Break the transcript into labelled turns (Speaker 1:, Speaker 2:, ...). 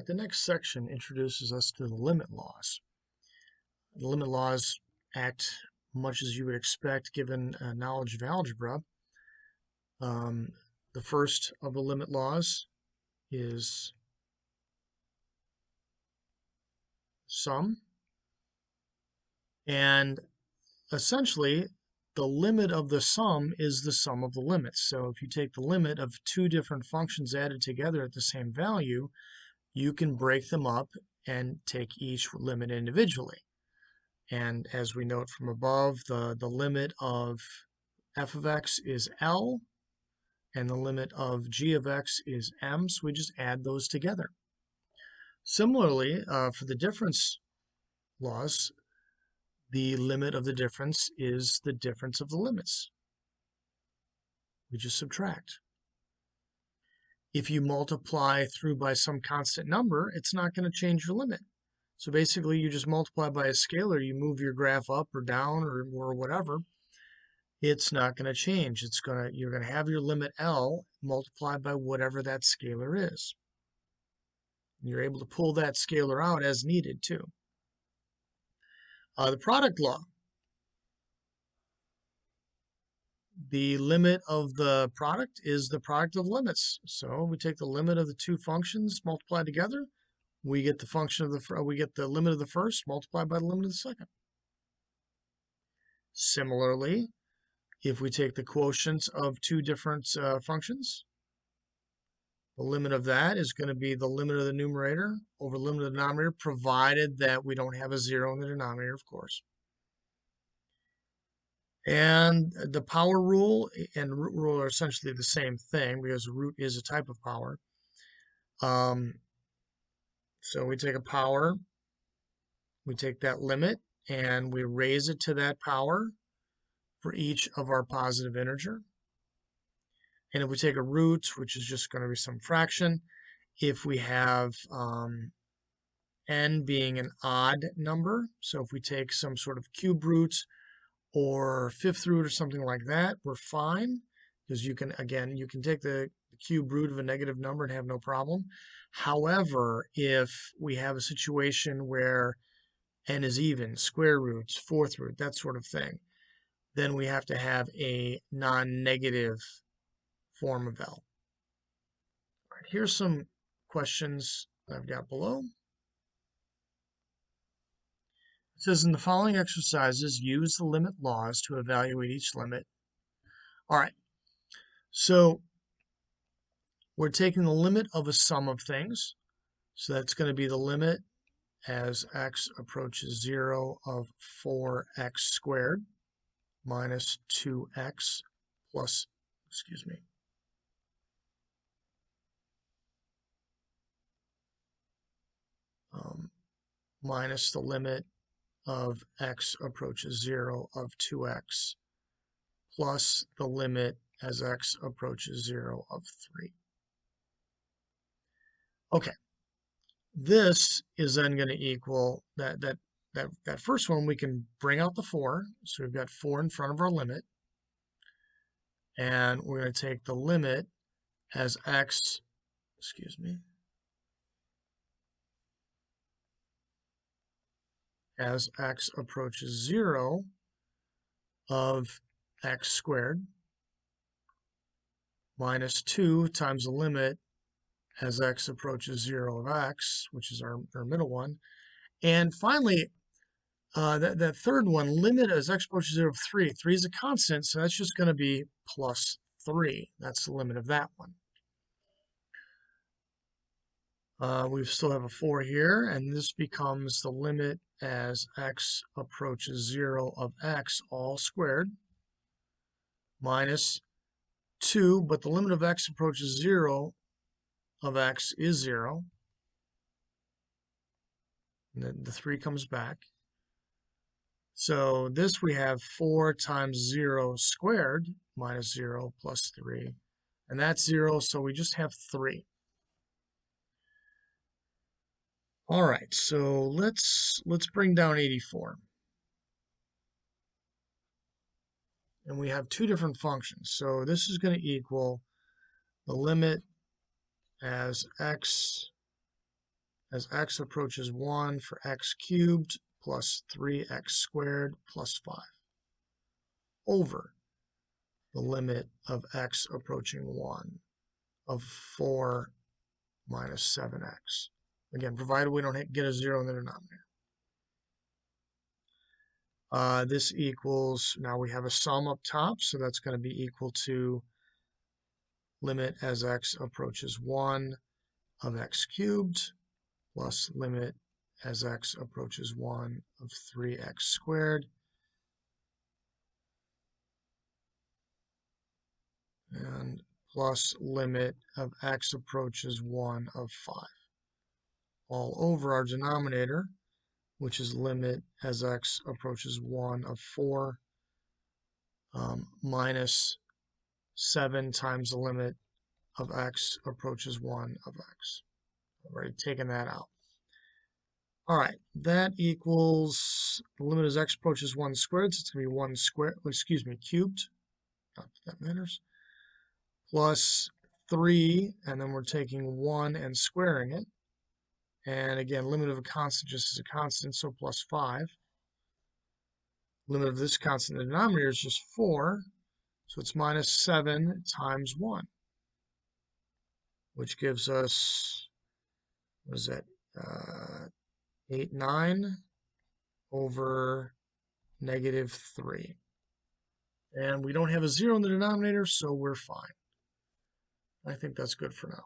Speaker 1: The next section introduces us to the limit laws. The limit laws act much as you would expect given knowledge of algebra. Um, the first of the limit laws is sum, and essentially the limit of the sum is the sum of the limits. So if you take the limit of two different functions added together at the same value, you can break them up and take each limit individually. And as we note from above, the limit of f of x is L, and the limit of g of x is m, so we just add those together. Similarly, for the difference laws, the limit of the difference is the difference of the limits. We just subtract. If you multiply through by some constant number, it's not going to change your limit. So basically, you just multiply by a scalar, you move your graph up or down or whatever, it's not going to change. You're going to have your limit L multiplied by whatever that scalar is. You're able to pull that scalar out as needed too. The product law. The limit of the product is the product of limits. So we take the limit of the two functions multiplied together. We get the limit of the first multiplied by the limit of the second. Similarly, if we take the quotients of two different functions, the limit of that is going to be the limit of the numerator over the limit of the denominator, provided that we don't have a zero in the denominator, of course. And the power rule and root rule are essentially the same thing because root is a type of power. So we take a power, we take that limit, and we raise it to that power for each of our positive integer. And if we take a root, which is just going to be some fraction, if we have n being an odd number, so if we take some sort of cube root or fifth root or something like that, we're fine, because you can take the cube root of a negative number and have no problem. However, if we have a situation where n is even, square roots, fourth root, that sort of thing, then we have to have a non-negative form of L. All right, here's some questions I've got below. It says, in the following exercises, use the limit laws to evaluate each limit. All right, so we're taking the limit of a sum of things. So that's going to be the limit as x approaches 0 of 4x squared minus 2x plus, minus the limit of x approaches 0 of 2x plus the limit as x approaches 0 of 3. Okay, this is then going to equal that first one. We can bring out the 4, so we've got 4 in front of our limit, and we're going to take the limit as x, as x approaches 0 of x squared minus 2 times the limit as x approaches 0 of x, which is our middle one. And finally, that third one, limit as x approaches 0 of 3. 3 is a constant, so that's just going to be plus 3. That's the limit of that one. We still have a 4 here, and this becomes the limit as x approaches 0 of x all squared minus 2, but the limit of x approaches 0 of x is 0. And then the 3 comes back. So this we have 4 times 0 squared minus 0 plus 3. And that's 0, so we just have 3. All right, so let's bring down 84. And we have two different functions. So this is going to equal the limit as x as x approaches 1 for x cubed plus 3x squared plus 5 over the limit of x approaching 1 of 4 minus 7x. Again, provided we don't get a 0 in the denominator. This equals, now we have a sum up top, so that's going to be equal to limit as x approaches 1 of x cubed plus limit as x approaches 1 of 3x squared and plus limit of x approaches 1 of 5 all over our denominator, which is limit as x approaches 1 of 4 minus 7 times the limit of x approaches 1 of x. I've already taken that out. All right, that equals the limit as x approaches 1 squared, so it's going to be 1 squared, cubed, not that matters, plus 3, and then we're taking 1 and squaring it. And again, limit of a constant just is a constant, so plus 5. Limit of this constant in the denominator is just 4, so it's minus 7 times 1, which gives us, what is that, 8, 9 over negative 3. And we don't have a 0 in the denominator, so we're fine. I think that's good for now.